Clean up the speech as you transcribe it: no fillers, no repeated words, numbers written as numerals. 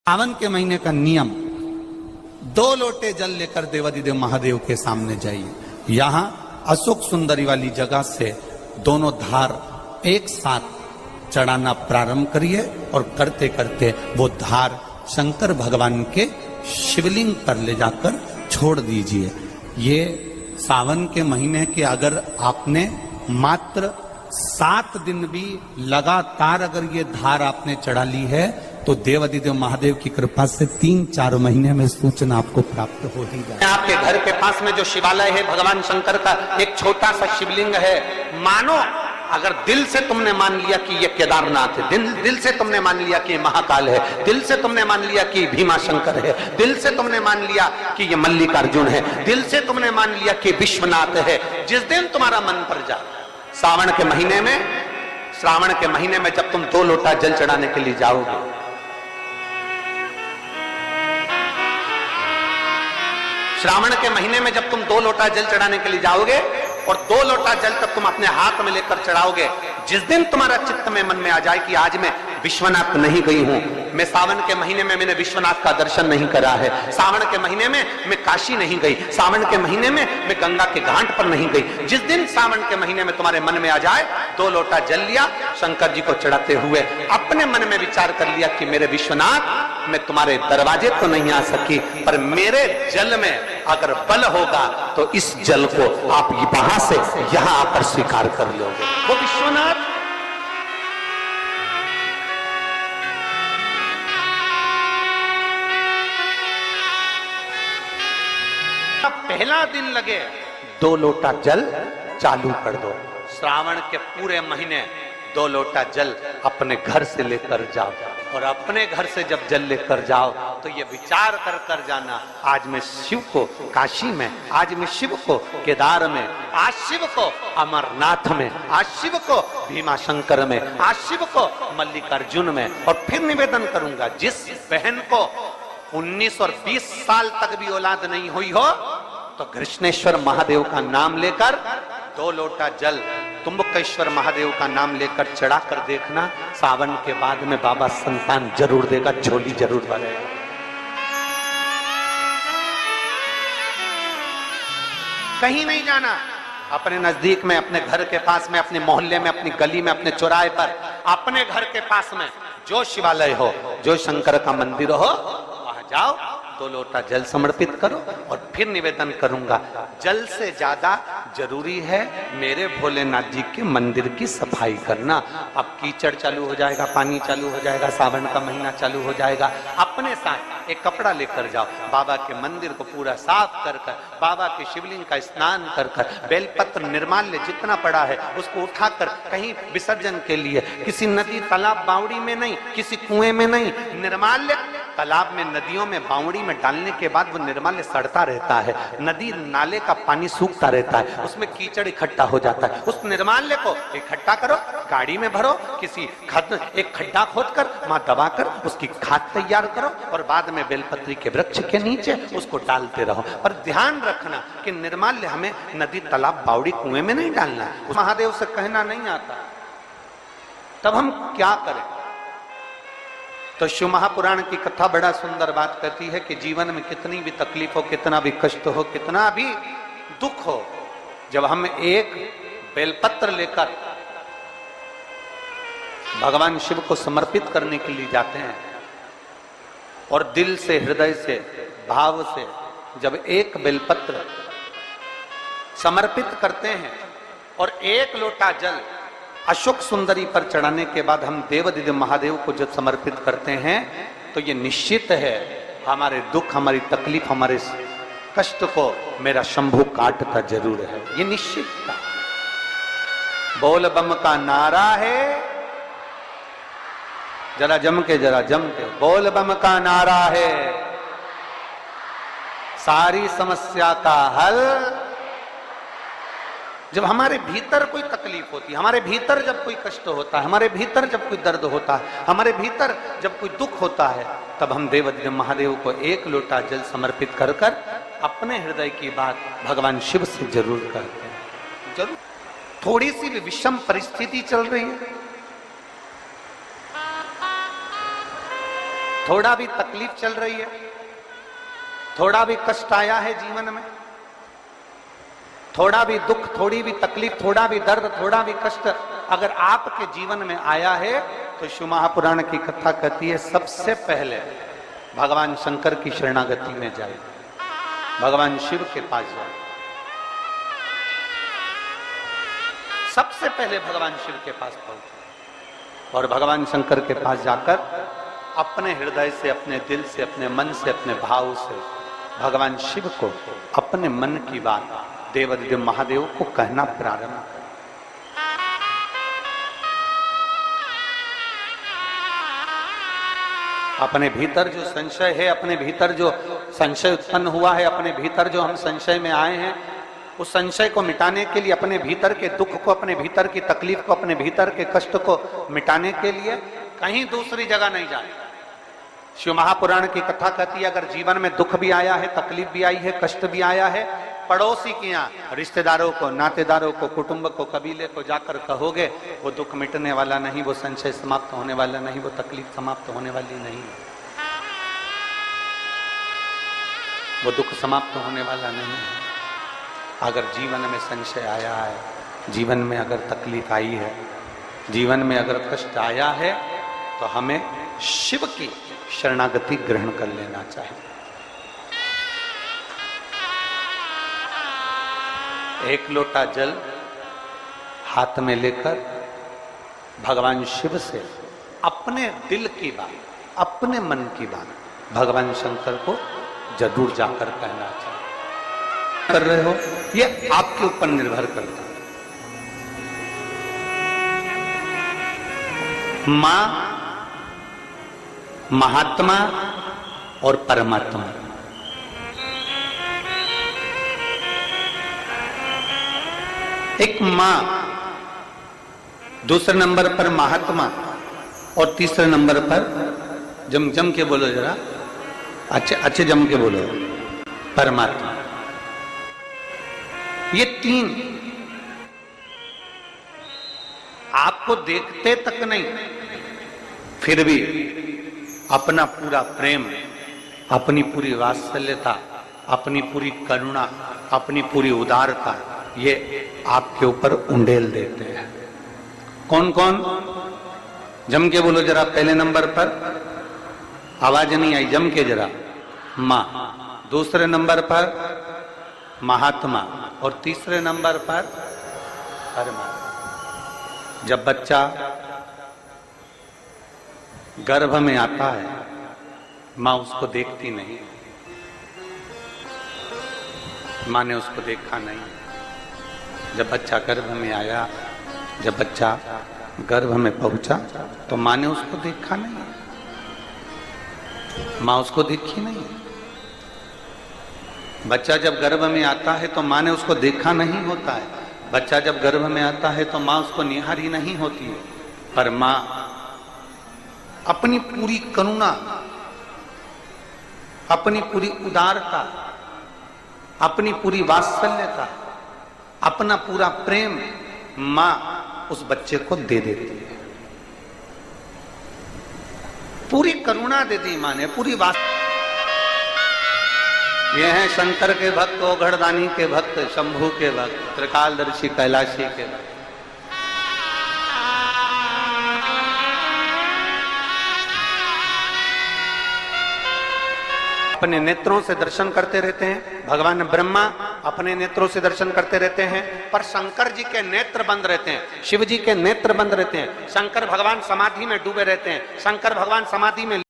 सावन के महीने का नियम, 2 लोटे जल लेकर देवादिदेव महादेव के सामने जाइए। यहाँ अशोक सुंदरी वाली जगह से दोनों धार एक साथ चढ़ाना प्रारंभ करिए और करते करते वो धार शंकर भगवान के शिवलिंग पर ले जाकर छोड़ दीजिए। ये सावन के महीने के अगर आपने मात्र 7 दिन भी लगातार अगर ये धार आपने चढ़ा ली है तो देवादिदेव महादेव की कृपा से 3-4 महीने में सूचना आपको प्राप्त हो ही जाए। आपके घर के पास में जो शिवालय है भगवान शंकर का, एक छोटा सा शिवलिंग है। मानो अगर दिल से तुमने मान लिया कि ये केदारनाथ है, दिल से तुमने मान लिया कि ये महाकाल है, दिल से तुमने मान लिया कि भीमा शंकर है, दिल से तुमने मान लिया कि ये मल्लिकार्जुन है, दिल से तुमने मान लिया कि विश्वनाथ है। जिस दिन तुम्हारा मन पर जा, सावन के महीने में, श्रावण के महीने में जब तुम 2 लोटा जल चढ़ाने के लिए जाओगे, श्रावण के महीने में जब तुम 2 लोटा जल चढ़ाने के लिए जाओगे और 2 लोटा जल तक तुम अपने हाथ में लेकर चढ़ाओगे, जिस दिन तुम्हारा चित्त में मन में आ जाए कि आज मैं विश्वनाथ नहीं गई हूं, मैं सावन के महीने में मैंने विश्वनाथ का दर्शन नहीं करा है, सावन के महीने में मैं काशी नहीं गई, सावन के महीने में मैं गंगा के घाट पर नहीं गई, जिस दिन सावन के महीने में तुम्हारे मन में आ जाए 2 लोटा जल लिया, शंकर जी को चढ़ाते हुए अपने मन में विचार कर लिया कि मेरे विश्वनाथ, मैं तुम्हारे दरवाजे तो नहीं आ सकी, पर मेरे जल में अगर बल होगा तो इस जल को आप वहां से यहां आकर स्वीकार कर लोगे। वो विश्वनाथ पहला दिन लगे 2 लोटा जल चालू कर दो। श्रावण के पूरे महीने 2 लोटा जल अपने घर से लेकर जाओ और अपने घर से जब जल लेकर जाओ तो ये विचार कर कर जाना, आज मैं शिव को काशी में, आज मैं शिव को केदार में, आज शिव को अमरनाथ में, आज शिव को भीमा शंकर में, आज शिव को मल्लिकार्जुन में। और फिर निवेदन करूंगा, जिस बहन को 19 और 20 साल तक भी औलाद नहीं हुई हो तो कृष्णेश्वर महादेव का नाम लेकर 2 लोटा जल तुम्बकेश्वर महादेव का नाम लेकर चढ़ा कर देखना, सावन के बाद में बाबा संतान जरूर देगा, झोली जरूर भरेगा। कहीं नहीं जाना, अपने नजदीक में, अपने घर के पास में, अपने मोहल्ले में, अपनी गली में, अपने चौराहे पर, अपने घर के पास में जो शिवालय हो, जो शंकर का मंदिर हो, वहां जाओ, 2 लोटा जल समर्पित करो। और फिर निवेदन करूंगा, जल से ज्यादा जरूरी है मेरे भोलेनाथ जी के मंदिर की सफाई करना। अब कीचड़ चालू हो जाएगा, पानी चालू हो जाएगा, सावन का महीना चालू हो जाएगा, अपने साथ एक कपड़ा लेकर जाओ, बाबा के मंदिर को पूरा साफ कर कर, बाबा के शिवलिंग का स्नान कर कर, बेलपत्र निर्माल्य जितना पड़ा है उसको उठाकर कहीं विसर्जन के लिए, किसी नदी तालाब बावड़ी में नहीं, किसी कुएं में नहीं, निर्माल्य तालाब में, नदियों में, बावड़ी में डालने के बाद वो निर्माल्य सड़ता रहता है, नदी नाले का पानी सूखता रहता है, उसमें कीचड़ इकट्ठा हो जाता है। उस निर्माल्य को इकट्ठा करो, गाड़ी में भरो, किसी एक खड्डा खोदकर वहां दबाकर उसकी खाद तैयार करो और बाद में बेलपत्री के वृक्ष के नीचे उसको डालते रहो। पर ध्यान रखना कि निर्माल्य हमें नदी तालाब बावड़ी कुएं में नहीं डालना है, महादेव से कहना नहीं आता। तब हम क्या करें? तो शिव महापुराण की कथा बड़ा सुंदर बात कहती है कि जीवन में कितनी भी तकलीफ हो, कितना भी कष्ट हो, कितना भी दुख हो, जब हम एक बेलपत्र लेकर भगवान शिव को समर्पित करने के लिए जाते हैं और दिल से, हृदय से, भाव से जब एक बेलपत्र समर्पित करते हैं और 1 लोटा जल अशोक सुंदरी पर चढ़ाने के बाद हम देवादिदेव महादेव को जब समर्पित करते हैं तो ये निश्चित है हमारे दुख, हमारी तकलीफ, हमारे कष्ट को मेरा शंभु काटता जरूर है, ये निश्चित था। बोल बम का नारा है, जरा जम के, बोल बम का नारा है, सारी समस्या का हल। जब हमारे भीतर कोई तकलीफ होती है, हमारे भीतर जब कोई कष्ट होता है, हमारे भीतर जब कोई दर्द होता है, हमारे भीतर जब कोई दुख होता है, तब हम देवादिदेव महादेव को 1 लोटा जल समर्पित कर कर अपने हृदय की बात भगवान शिव से जरूर करते हैं। जरूर थोड़ी सी भी विषम परिस्थिति चल रही है थोड़ा भी तकलीफ चल रही है, थोड़ा भी कष्ट आया है जीवन में, थोड़ा भी दुख, थोड़ी भी तकलीफ, थोड़ा भी दर्द, थोड़ा भी कष्ट अगर आपके जीवन में आया है तो शिव महापुराण की कथा कहती है सबसे पहले भगवान शंकर की शरणागति में जाए, भगवान शिव के पास जाए। सबसे पहले भगवान शिव के पास पहुंचे और भगवान शंकर के पास जाकर अपने हृदय से, अपने दिल से, अपने मन से, अपने भाव से भगवान शिव को अपने मन की बात देवादिदेव महादेव को कहना प्रारंभ कर। अपने भीतर जो संशय है, अपने भीतर जो संशय उत्पन्न हुआ है, अपने भीतर जो हम संशय में आए हैं, उस संशय को मिटाने के लिए, अपने भीतर के दुख को, अपने भीतर की तकलीफ को, अपने भीतर के कष्ट को मिटाने के लिए कहीं दूसरी जगह नहीं जाए। शिव महापुराण की कथा कहती है अगर जीवन में दुख भी आया है, तकलीफ भी आई है, कष्ट भी आया है, पड़ोसी के यहाँ, रिश्तेदारों को, नातेदारों को, कुटुंब को, कबीले को जाकर कहोगे, वो दुख मिटने वाला नहीं, वो संशय समाप्त होने वाला नहीं, वो तकलीफ समाप्त होने वाली नहीं, वो दुख समाप्त होने वाला नहीं है। अगर जीवन में संशय आया है, जीवन में अगर तकलीफ आई है, जीवन में अगर कष्ट आया है, तो हमें शिव की शरणागति ग्रहण कर लेना चाहिए। एक लोटा जल हाथ में लेकर भगवान शिव से अपने दिल की बात, अपने मन की बात भगवान शंकर को जरूर जाकर कहना चाहिए। कर रहे हो ये आपके ऊपर निर्भर करता है। मां, महात्मा और परमात्मा, एक मां, दूसरे नंबर पर महात्मा और तीसरे नंबर पर जम के बोलो जरा, अच्छे जम के बोलो, परमात्मा। ये तीन आपको देखते तक नहीं, फिर भी अपना पूरा प्रेम, अपनी पूरी वात्सल्यता, अपनी पूरी करुणा, अपनी पूरी उदारता ये आपके ऊपर उंडेल देते हैं। कौन कौन? जम के बोलो जरा। पहले नंबर पर आवाज नहीं आई, जम के जरा। मां, दूसरे नंबर पर महात्मा और तीसरे नंबर पर परमात्मा। जब बच्चा गर्भ में आता है, मां उसको देखती नहीं, मां ने उसको देखा नहीं। जब बच्चा गर्भ में आया, जब बच्चा गर्भ में पहुंचा तो मां ने उसको देखा नहीं, मां उसको देखी नहीं। बच्चा जब गर्भ में आता है तो मां ने उसको देखा नहीं होता है। बच्चा जब गर्भ में आता है तो मां उसको निहारी नहीं होती है, पर मां अपनी पूरी करुणा, अपनी पूरी उदारता, अपनी पूरी वात्सल्यता, अपना पूरा प्रेम मां उस बच्चे को दे देती है। पूरी करुणा दे दी मां ने, पूरी ये हैं शंकर के भक्त, ओघड़दानी के भक्त, शंभू के भक्त, त्रिकालदर्शी कैलाशी के भक्त। अपने नेत्रों से दर्शन करते रहते हैं। भगवान ब्रह्मा अपने नेत्रों से दर्शन करते रहते हैं, पर शंकर जी के नेत्र बंद रहते हैं, शिव जी के नेत्र बंद रहते हैं। शंकर भगवान समाधि में डूबे रहते हैं, शंकर भगवान समाधि में